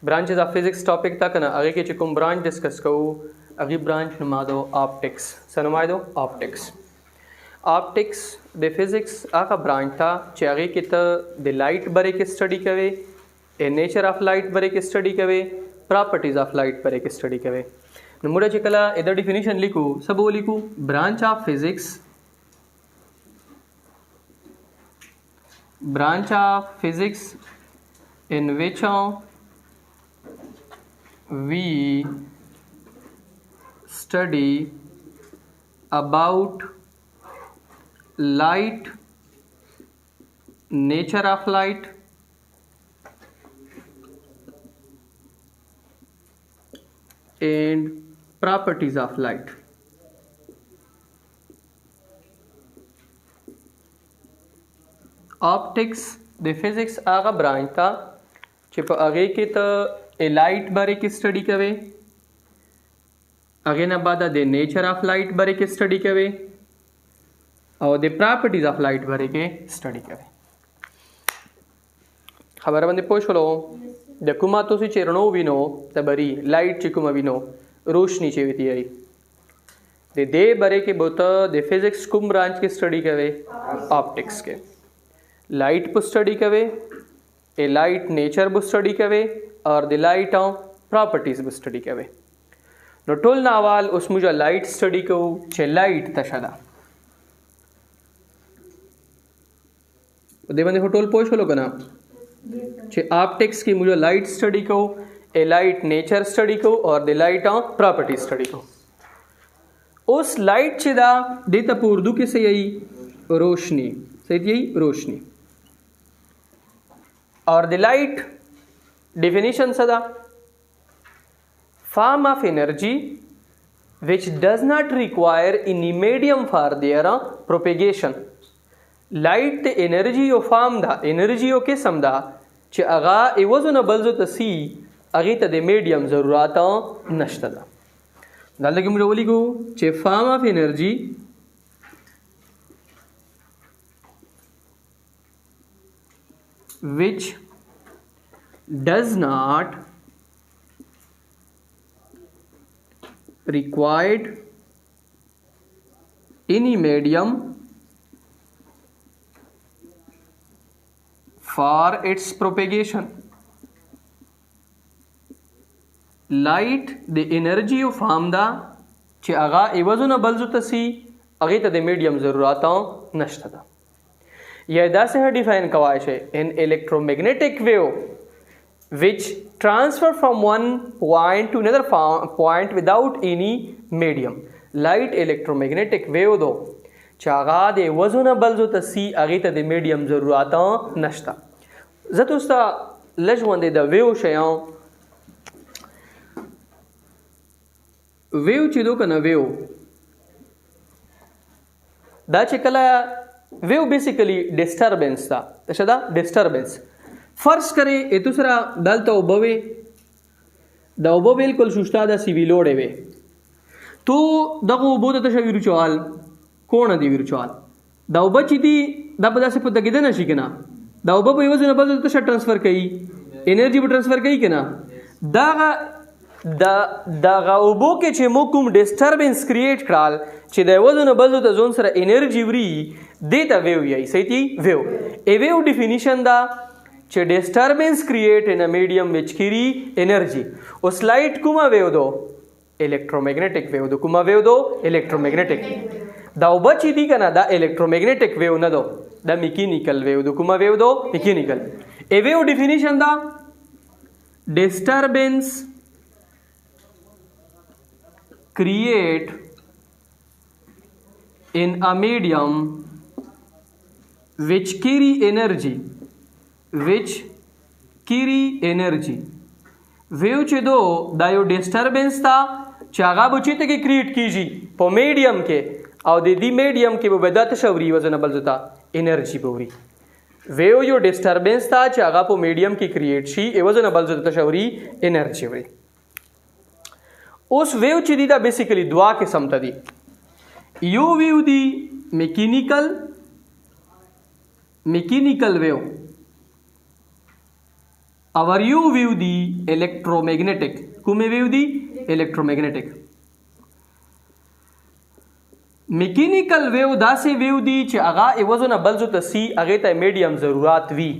Branches of physics topic तक ना आगे के चिकुम ब्रांच डिस्कस को अगी ब्रांच नुमादो ऑप्टिक्स सनुमादो ऑप्टिक्स ऑप्टिक्स द फिजिक्स आका ब्रांच था चागे कि द लाइट बरे के स्टडी करे ए नेचर ऑफ लाइट बरे के स्टडी करे प्रॉपर्टीज ऑफ लाइट बरे के स्टडी करे मुड़ा चिकला इधर डिफिनीशन लिखू सब वो लिखू branch of physics in which we study about light, nature of light, and properties of light. Optics the physics आगा ब्रांच था चिप आगे के तो ए लाइट बारे की स्टडी करे आगे ना बाद द नेचर ऑफ लाइट बारे की स्टडी करे और द प्रॉपर्टीज ऑफ लाइट बारे के स्टडी करे खबर बंदे पूछ लो दकुमा तो सी चेरणो विनो तबरी लाइट चिकुमा विनो रोशनी चेविती आई दे बारे के बोत द फिजिक्स कुम ब्रांच की स्टडी करे ऑप्टिक्स के लाइट पर स्टडी करे ए लाइट नेचर पर स्टडी करे और द लाइट ऑफ प्रॉपर्टीज पर स्टडी करे नो टोल नावाल उस मुझे लाइट स्टडी को चे लाइट तशदा दे बंदे टोल पोछ लो कना चे ऑप्टिक्स की मुझे लाइट स्टडी को ए लाइट नेचर स्टडी को और the light of properties study को उस लाइट चिदा देता उर्दू के से यही रोशनी सही यही रोशनी और the light definition sada form of energy which does not require any medium for their propagation light the energy of form da energy o किस्म da चे अगा एवज़ुन बल्जो तसी अगे तदे medium ज़रूराता नश्ता दा दाल लगे मुझे बोली को चे form of energy which does not required any medium for its propagation light the energy of form da चे आगा एवज़ुन बल्जु तसी अगे तदे मीडियम ज़रूराता नश्ता दा यह दा से डिफाइन कवाइश है in electromagnetic wave which transfer from one point to another point without any medium light electromagnetic wave दो चागा दे वज़ुन बल्जो तसी आगे तदे medium ज़रूराता नश्ता ज़तुस्ता लजवंदे द वेव शयां वेव चिदो कना वेव दा चिकला वेव बेसिकली डिस्टर्बेंस था तशदा डिस्टर्बेंस फर्ज करे ए दूसरा दल तो उबवे द उबो बिल्कुल सुस्ता दा सिविलोडे वे तो दगो उबो द तशा विरुचवाल कोण दी विरुचवाल द उबचिदी द पदा से पता किदना शिकना द उबो बेवजन बल तशा ट्रांसफर कई एनर्जी भी ट्रांसफर कई केना दागा उबो के चे मोकुम डिस्टर्बेंस क्रिएट कराल चे द वजन बल द जोन सरा एनर्जी वरी देता वेव यही सही वेव ए वेव डिफिनीशन दा चे disturbance create in a medium which कीरी एनर्जी उस लाइट कुमा वेव दो इलेक्ट्रोमैग्नेटिक वेव दो कुमा वेव दो इलेक्ट्रोमैग्नेटिक दा उबची दी कना दा इलेक्ट्रोमैग्नेटिक वेव न दो दा मैकेनिकल वेव दो कुमा वेव दो मैकेनिकल ए वेव डिफिनीशन दा disturbance create in a medium which कीरी एनर्जी वेव चे दो दायो डिस्टर्बेंस था चागा बुचित के क्रिएट कीजी पो मीडियम के और दीदी मीडियम के वो बेदात शवरी वजन बलजुता एनर्जी बोरी वेव यो डिस्टर्बेंस था चागा पो मीडियम की क्रिएट शी ए वजन बलजुता शवरी एनर्जी वरी उस वेव ची दीदा बेसिकली दुआ के समता दी यो वेव दी mechanical wave اور یو ویو دی الکترومیگنیټک. کومې ویو دی؟ الکترومیگنیټک. میکینیکل ویو داسې ویو دی چې هغه ایوازونه بل ځو ته سی هغې ته میډیم ضرورت وي،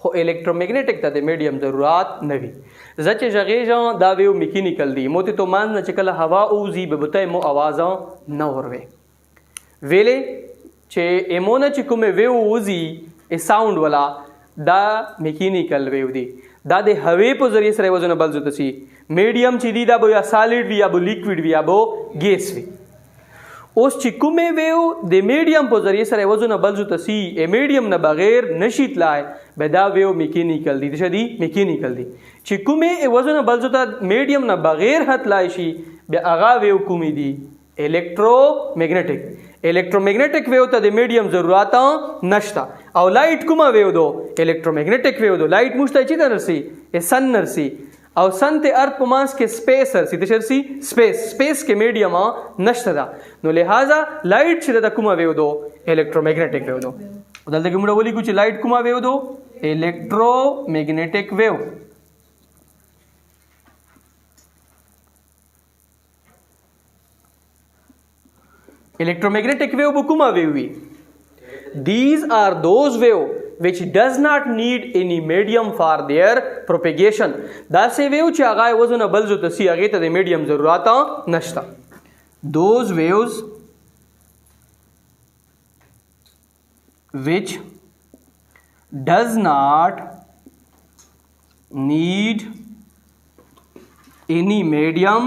خو الکترومیگنیټک ته د میډیم ضرورت نه وي. زه چې غږېږم دا ویو میکینیکل دی، مو ته تو منځ نه چې کله هوا اوځي به بته مو آوازه نه وروي ویلې چې ایمونه چې کومې ویو وځي ساوند والا دا میکینیکل ویو دی. دا د هوې په ذریعه سره ایوازونه بل ځو ته سی. میډیم چې دی دا به یا سالیډ وي یا به لیکویډ وي یا به ګیس وي. اوس چې کومې ویو د میډیم په ذریعه سره ایوازونه بل ځو ته سی میډیم نه بغیر نشي تلای به دا ویو میکینیکل دی. څه دی؟ میکینیکل دی. چې کومې ایوازونه بل ځو ته میډیم نه بغیر هتلای شي بیا هغه ویو کومې دی؟ الکترومیگنیټک. الکترومیگنیټک ویو ته د میډیم ضرورت نشته. او لایټ کومه ویو دو؟ الکترومیگنیټک ویو دو. لایټ موږ ته چې نرسي سن نرسي او سن ته ارث په مانس کې سپیس ارسي ته شرسي سپیس کې میډیم نشته دا. نو لہذا لایټ چې د کومه ویو دو؟ الکترومیگنیټک ویو دو. دلته کې موږ ولیکو چې لایټ کومه ویو دو؟ الکترومیگنیټک ویو. Electromagnetic wave کومه ویو وي؟ These are those wave which does not need any medium for their propagation. دا سه ویو چې هغه وزن بل ځو ته سی هغه ته د میډیم ضرورت نشته. Those waves which does not need any medium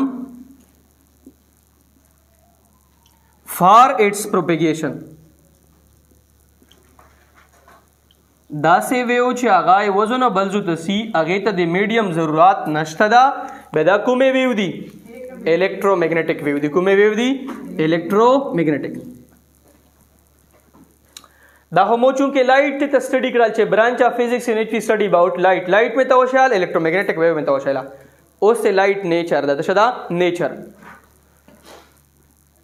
for its propagation. دا سه ویو چې هغه وزن بل ځو ته سی هغه ته د میډیم ضرورت نشته دا به دا کومې ویو دی؟ الکترومیگنیټک ویو دی. کومې ویو دی؟ الکترومیگنیټک. دا همو چونکه لایټ ته سټډي کړل چې برانچ اف فزکس ان وچ وی سټډي اباؤٹ لایټ میں توشال الکترومیگنیټک ویو میں توشاله. اوس ته لایټ نیچر دا څه دا؟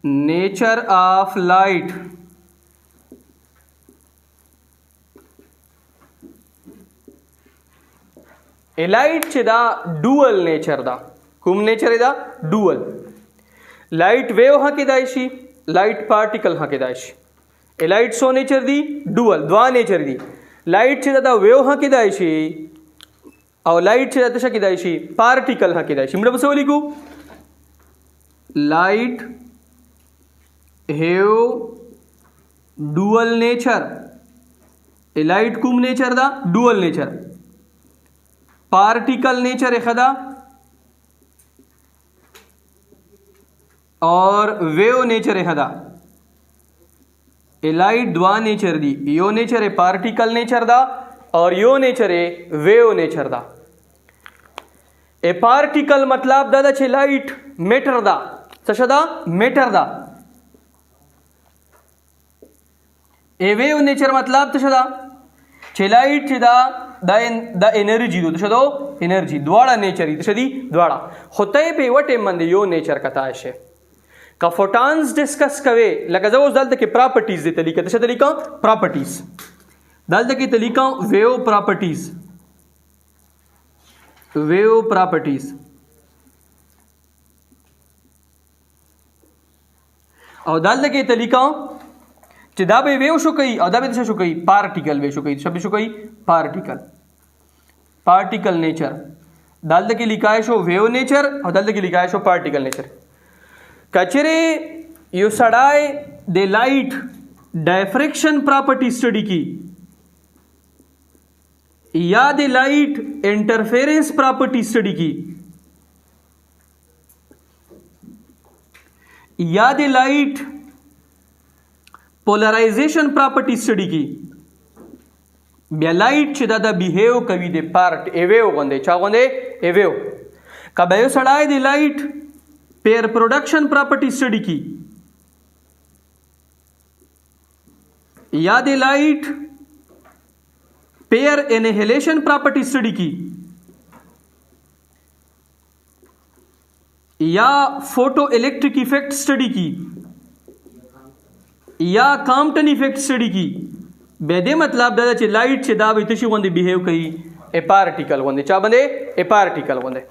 نیچر آف لائٹ. لائٹ چې دا ډوئل نیچر دا. کوم نیچر دا؟ ډوئل. لائٹ ویو ها کېدای شي، لائٹ پارټیکل ها کېدای شي. لائٹ سو نیچر دی؟ ډوئل. دوا نیچر دی. لائٹ چې دا ویو ها کېدای شي او لائٹ چې دا څه کېدای شي؟ پارټیکل ها کېدای شي. موږ به څه ولیکو؟ لائٹ have dual nature. light کوم نیچر دا؟ dual nature. particle nature خدا اور wave nature خدا. light دوا نیچر دی. یو نیچر particle nature دا اور یو نیچر wave nature دا. particle مطلب دا چې light matter دا. څه دا؟ matter دا. ویو نیچر مطلب څه دا؟ چې لایټ چې دا د انرژي دو څه دو؟ انرژي. دواړه نیچر دي څه دي؟ دواړه. خو ته په یوه ټیم باندې یو نیچر کتا شي. که فوټانز ډسکس کوي لکه زه اوس دلته کې پراپرټیز دې ته لیکم. څه ته لیکم؟ پراپرټیز. دلته کې ته لیکم ویو پراپرټیز. ویو پراپرټیز. او دلته کې ته لیکم چې دا به ویو شو کوي او دا به څه شو کوي؟ پارټیکل به شو کوي. څه به شو کوي؟ پارټیکل نیچر. دلته کې لیکای شو ویو نیچر او دلته کې لیکای شو پارټیکل نیچر. کچره یو سړای د لایټ ډایفریکشن پراپرټی سټڈی کی یا د لایټ انټرفیرنس پراپرټی سټڈی کی یا د لایټ پولرائزیشن پراپرټی سټڈی کی بیا لایټ چې دا بیهیو کوي د پارت ایویو غوندې چا غوندې ایویو کبه یو سړای د لایټ پیر پروډکشن پراپرټی سټڈی کی یا د لایټ پیر انہیلیشن پراپرٹی اسٹڈی کی یا فوٹو الیکٹرک ایفیکٹ اسٹڈی کی یا کامپٹن ایفیکٹ اسٹڈی کی به دې مطلب دا چې لایټ چې دا به تشي غوندې بیهیو کوي ا پارټیکل غوندې چا باندې ا پارټیکل غوندې